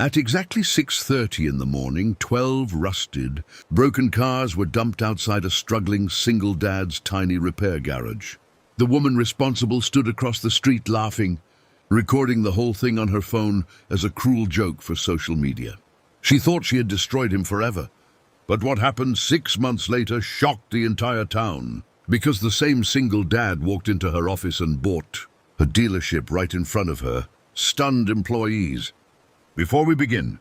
At exactly 6:30 in the morning, 12 rusted, broken cars were dumped outside a struggling single dad's tiny repair garage. The woman responsible stood across the street laughing, recording the whole thing on her phone as a cruel joke for social media. She thought she had destroyed him forever. But what happened 6 months later shocked the entire town, because the same single dad walked into her office and bought a dealership right in front of her, stunned employees. Before we begin,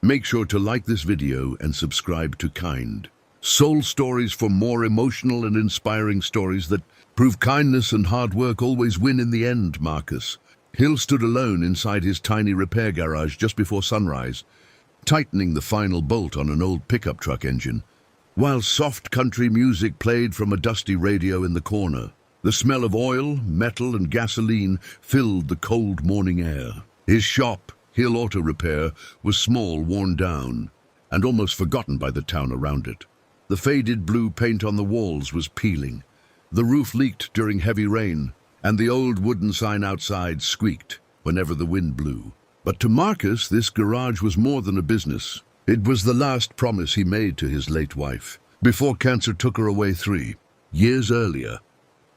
make sure to like this video and subscribe to Kind Soul Stories for more emotional and inspiring stories that prove kindness and hard work always win in the end. Marcus Hill stood alone inside his tiny repair garage just before sunrise, tightening the final bolt on an old pickup truck engine, while soft country music played from a dusty radio in the corner. The smell of oil, metal, and gasoline filled the cold morning air. His shop, Hill Auto Repair, was small, worn down, and almost forgotten by the town around it. The faded blue paint on the walls was peeling. The roof leaked during heavy rain, and the old wooden sign outside squeaked whenever the wind blew. But to Marcus, this garage was more than a business. It was the last promise he made to his late wife, before cancer took her away 3 years earlier.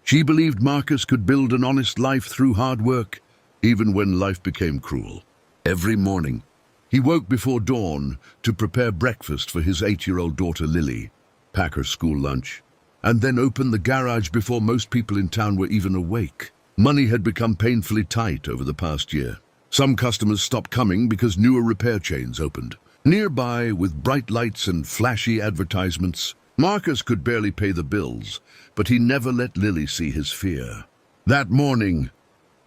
She believed Marcus could build an honest life through hard work, even when life became cruel. Every morning, he woke before dawn to prepare breakfast for his 8-year-old daughter Lily, pack her school lunch, and then open the garage before most people in town were even awake. Money had become painfully tight over the past year. Some customers stopped coming because newer repair chains opened. Nearby, with bright lights and flashy advertisements, Marcus could barely pay the bills, but he never let Lily see his fear. That morning,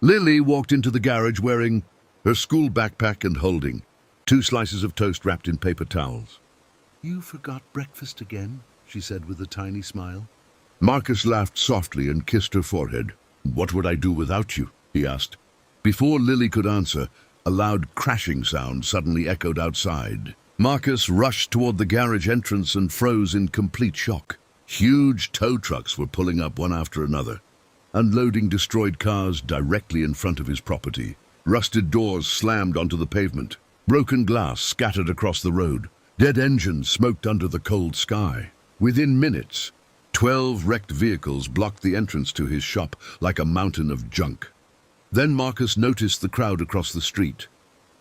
Lily walked into the garage wearing her school backpack and holding 2 slices of toast wrapped in paper towels. "You forgot breakfast again," she said with a tiny smile. Marcus laughed softly and kissed her forehead. "What would I do without you?" he asked. Before Lily could answer, a loud crashing sound suddenly echoed outside. Marcus rushed toward the garage entrance and froze in complete shock. Huge tow trucks were pulling up one after another, unloading destroyed cars directly in front of his property. Rusted doors slammed onto the pavement. Broken glass scattered across the road. Dead engines smoked under the cold sky. Within minutes, 12 wrecked vehicles blocked the entrance to his shop like a mountain of junk. Then Marcus noticed the crowd across the street.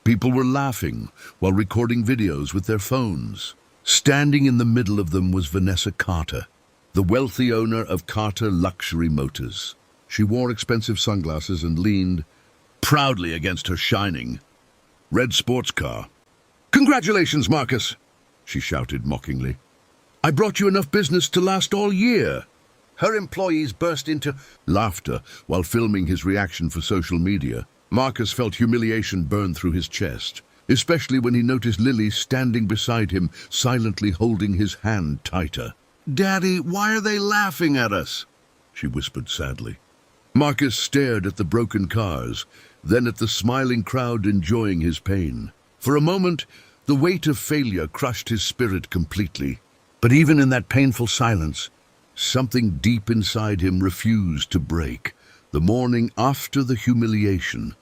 People were laughing while recording videos with their phones. Standing in the middle of them was Vanessa Carter, the wealthy owner of Carter Luxury Motors. She wore expensive sunglasses and leaned proudly against her shining red sports car. "Congratulations, Marcus," she shouted mockingly. "I brought you enough business to last all year." Her employees burst into laughter while filming his reaction for social media. Marcus felt humiliation burn through his chest, especially when he noticed Lily standing beside him, silently holding his hand tighter. "Daddy, why are they laughing at us?" she whispered sadly. Marcus stared at the broken cars, then at the smiling crowd enjoying his pain. For a moment, the weight of failure crushed his spirit completely. But even in that painful silence, something deep inside him refused to break. The morning after the humiliation,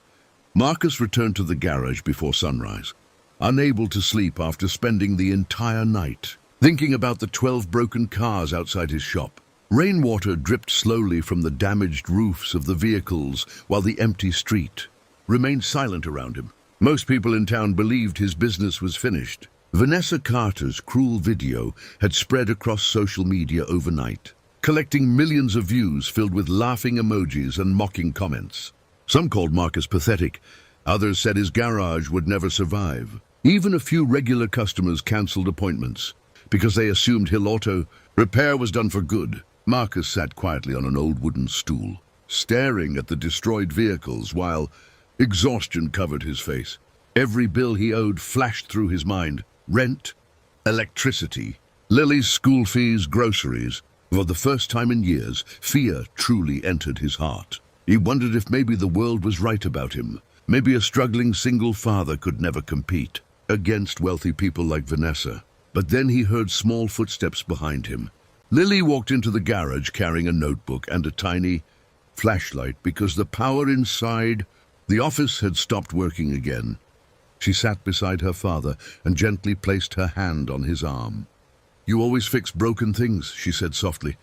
Marcus returned to the garage before sunrise, unable to sleep after spending the entire night thinking about the 12 broken cars outside his shop. Rainwater dripped slowly from the damaged roofs of the vehicles while the empty street remained silent around him. Most people in town believed his business was finished. Vanessa Carter's cruel video had spread across social media overnight, collecting millions of views filled with laughing emojis and mocking comments. Some called Marcus pathetic. Others said his garage would never survive. Even a few regular customers canceled appointments because they assumed Hill Auto Repair was done for good. Marcus sat quietly on an old wooden stool, staring at the destroyed vehicles while exhaustion covered his face. Every bill he owed flashed through his mind. Rent, electricity, Lily's school fees, groceries. For the first time in years, fear truly entered his heart. He wondered if maybe the world was right about him. Maybe a struggling single father could never compete against wealthy people like Vanessa. But then he heard small footsteps behind him. Lily walked into the garage carrying a notebook and a tiny flashlight because the power inside the office had stopped working again. She sat beside her father and gently placed her hand on his arm. "You always fix broken things," she said softly.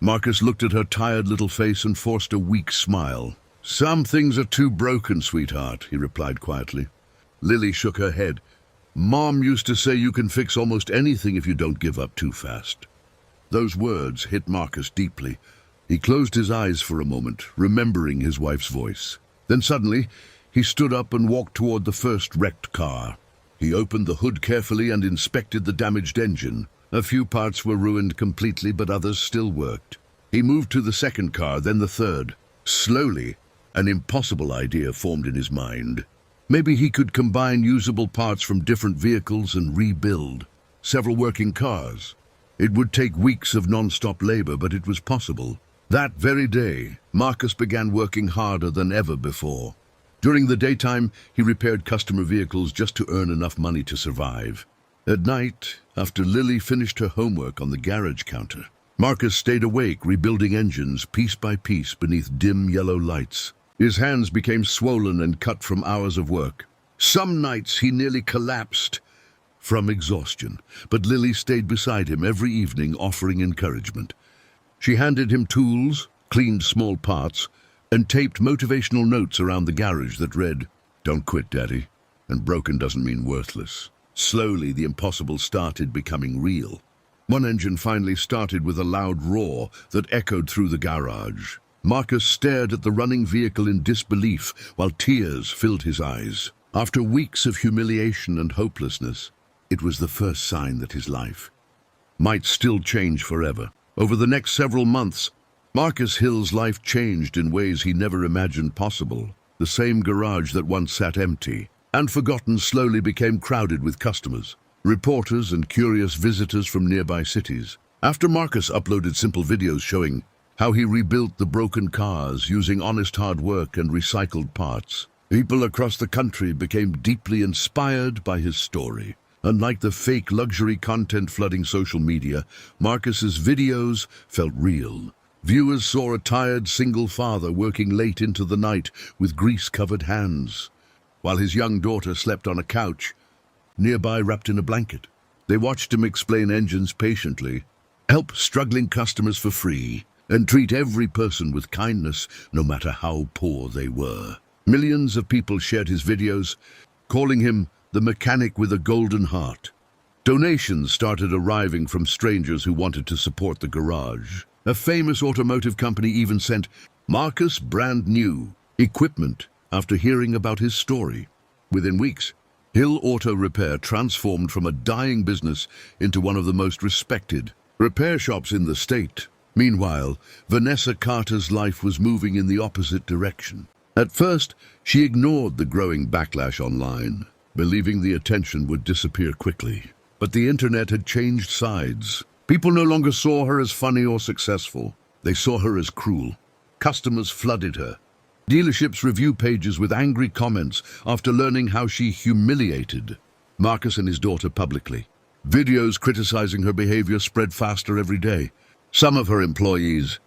Marcus looked at her tired little face and forced a weak smile. "Some things are too broken, sweetheart," he replied quietly. Lily shook her head. "Mom used to say you can fix almost anything if you don't give up too fast." Those words hit Marcus deeply. He closed his eyes for a moment, remembering his wife's voice. Then suddenly, he stood up and walked toward the first wrecked car. He opened the hood carefully and inspected the damaged engine. A few parts were ruined completely, but others still worked. He moved to the second car, then the third. Slowly, an impossible idea formed in his mind. Maybe he could combine usable parts from different vehicles and rebuild several working cars. It would take weeks of non-stop labor, but it was possible. That very day, Marcus began working harder than ever before. During the daytime, he repaired customer vehicles just to earn enough money to survive. At night, after Lily finished her homework on the garage counter, Marcus stayed awake, rebuilding engines piece by piece beneath dim yellow lights. His hands became swollen and cut from hours of work. Some nights he nearly collapsed from exhaustion, but Lily stayed beside him every evening, offering encouragement. She handed him tools, cleaned small parts, and taped motivational notes around the garage that read, "Don't quit, Daddy, and broken doesn't mean worthless." Slowly, the impossible started becoming real. One engine finally started with a loud roar that echoed through the garage. Marcus stared at the running vehicle in disbelief while tears filled his eyes. After weeks of humiliation and hopelessness, it was the first sign that his life might still change forever. Over the next several months, Marcus Hill's life changed in ways he never imagined possible. The same garage that once sat empty and forgotten slowly became crowded with customers, reporters, and curious visitors from nearby cities. After Marcus uploaded simple videos showing how he rebuilt the broken cars using honest hard work and recycled parts, people across the country became deeply inspired by his story. Unlike the fake luxury content flooding social media, Marcus's videos felt real. Viewers saw a tired single father working late into the night with grease-covered hands, while his young daughter slept on a couch nearby wrapped in a blanket. They watched him explain engines patiently, help struggling customers for free, and treat every person with kindness, no matter how poor they were. Millions of people shared his videos, calling him the mechanic with a golden heart. Donations started arriving from strangers who wanted to support the garage. A famous automotive company even sent Marcus brand new equipment after hearing about his story. Within weeks, Hill Auto Repair transformed from a dying business into one of the most respected repair shops in the state. Meanwhile, Vanessa Carter's life was moving in the opposite direction. At first, she ignored the growing backlash online, believing the attention would disappear quickly. But the internet had changed sides. People no longer saw her as funny or successful. They saw her as cruel. Customers flooded her. Dealerships' review pages with angry comments after learning how she humiliated Marcus and his daughter publicly. Videos criticizing her behavior spread faster every day. Some of her employees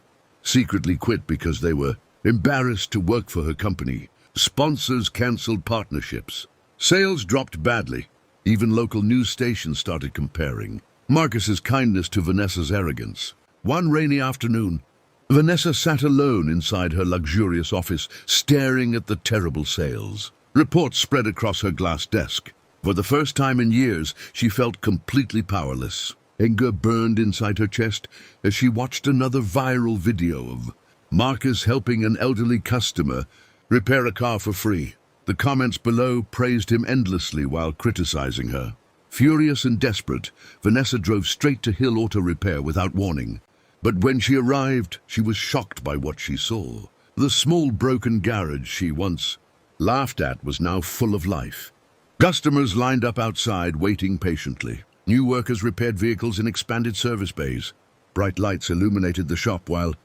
secretly quit because they were embarrassed to work for her company. Sponsors canceled partnerships. Sales dropped badly. Even local news stations started comparing Marcus's kindness to Vanessa's arrogance. One rainy afternoon, Vanessa sat alone inside her luxurious office, staring at the terrible sales. Reports spread across her glass desk. For the first time in years, she felt completely powerless. Anger burned inside her chest as she watched another viral video of Marcus helping an elderly customer repair a car for free. The comments below praised him endlessly while criticizing her. Furious and desperate, Vanessa drove straight to Hill Auto Repair without warning. But when she arrived, she was shocked by what she saw. The small broken garage she once laughed at was now full of life. Customers lined up outside, waiting patiently. New workers repaired vehicles in expanded service bays. Bright lights illuminated the shop while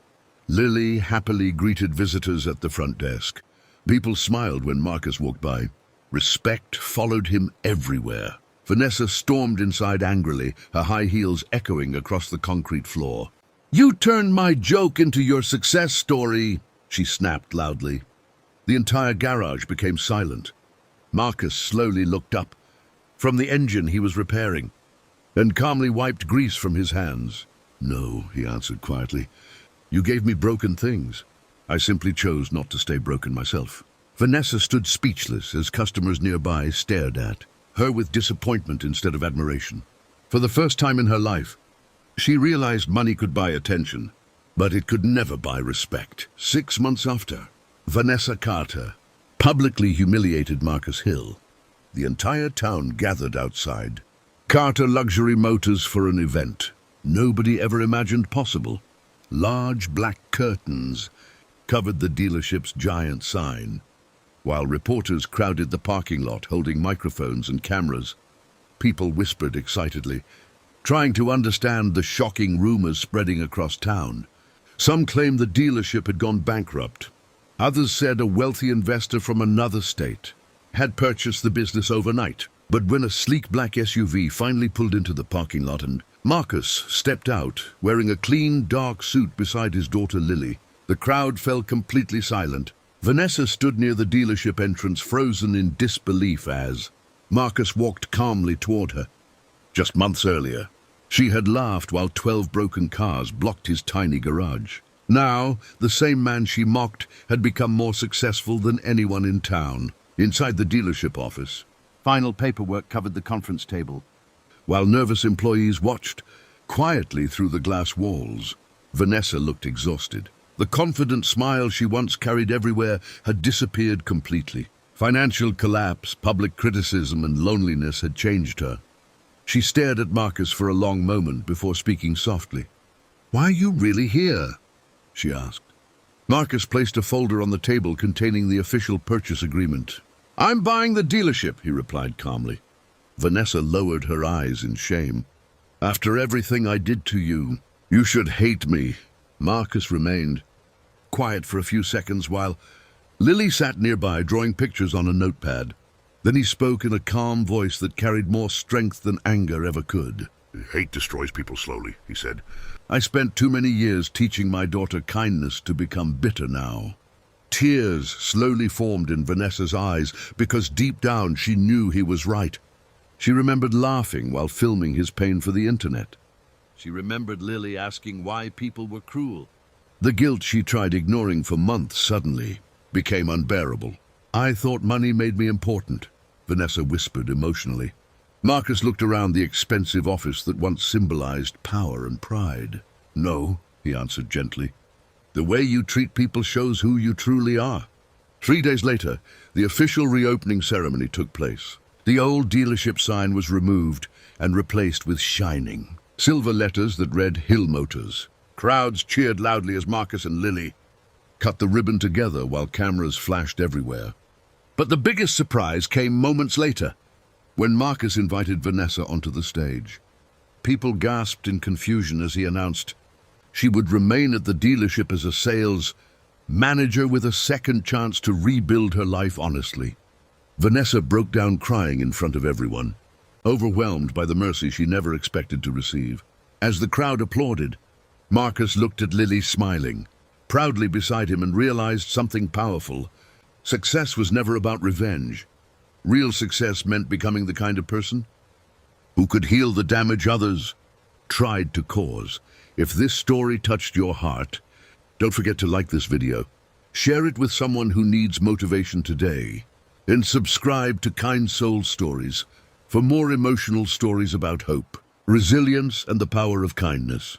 Lily happily greeted visitors at the front desk. People smiled when Marcus walked by. Respect followed him everywhere. Vanessa stormed inside angrily, her high heels echoing across the concrete floor. "You turned my joke into your success story," she snapped loudly. The entire garage became silent. Marcus slowly looked up from the engine he was repairing and calmly wiped grease from his hands. "No," he answered quietly. "You gave me broken things. I simply chose not to stay broken myself." Vanessa stood speechless as customers nearby stared at her with disappointment instead of admiration. For the first time in her life, she realized money could buy attention, but it could never buy respect. 6 months after, Vanessa Carter publicly humiliated Marcus Hill. The entire town gathered outside. Carter Luxury Motors for an event nobody ever imagined possible. Large black curtains covered the dealership's giant sign, while reporters crowded the parking lot holding microphones and cameras. People whispered excitedly, trying to understand the shocking rumors spreading across town. Some claimed the dealership had gone bankrupt. Others said a wealthy investor from another state had purchased the business overnight. But when a sleek black SUV finally pulled into the parking lot and Marcus stepped out, wearing a clean, dark suit beside his daughter Lily, the crowd fell completely silent. Vanessa stood near the dealership entrance, frozen in disbelief as Marcus walked calmly toward her. Just months earlier, she had laughed while 12 broken cars blocked his tiny garage. Now, the same man she mocked had become more successful than anyone in town. Inside the dealership office, final paperwork covered the conference table, while nervous employees watched quietly through the glass walls. Vanessa looked exhausted. The confident smile she once carried everywhere had disappeared completely. Financial collapse, public criticism, and loneliness had changed her. She stared at Marcus for a long moment before speaking softly. "Why are you really here?" she asked. Marcus placed a folder on the table containing the official purchase agreement. "I'm buying the dealership," he replied calmly. Vanessa lowered her eyes in shame. "After everything I did to you, you should hate me." Marcus remained quiet for a few seconds while Lily sat nearby drawing pictures on a notepad. Then he spoke in a calm voice that carried more strength than anger ever could. "Hate destroys people slowly," he said. "I spent too many years teaching my daughter kindness to become bitter now." Tears slowly formed in Vanessa's eyes because deep down she knew he was right. She remembered laughing while filming his pain for the internet. She remembered Lily asking why people were cruel. The guilt she tried ignoring for months suddenly became unbearable. "I thought money made me important," Vanessa whispered emotionally. Marcus looked around the expensive office that once symbolized power and pride. "No," he answered gently. "The way you treat people shows who you truly are." 3 days later, the official reopening ceremony took place. The old dealership sign was removed and replaced with shining silver letters that read Hill Motors. Crowds cheered loudly as Marcus and Lily cut the ribbon together while cameras flashed everywhere. But the biggest surprise came moments later, when Marcus invited Vanessa onto the stage. People gasped in confusion as he announced she would remain at the dealership as a sales manager with a second chance to rebuild her life honestly. Vanessa broke down crying in front of everyone, overwhelmed by the mercy she never expected to receive. As the crowd applauded, Marcus looked at Lily smiling proudly beside him and realized something powerful. Success was never about revenge. Real success meant becoming the kind of person who could heal the damage others tried to cause. If this story touched your heart, don't forget to like this video, share it with someone who needs motivation today, and subscribe to Kind Soul Stories for more emotional stories about hope, resilience, and the power of kindness.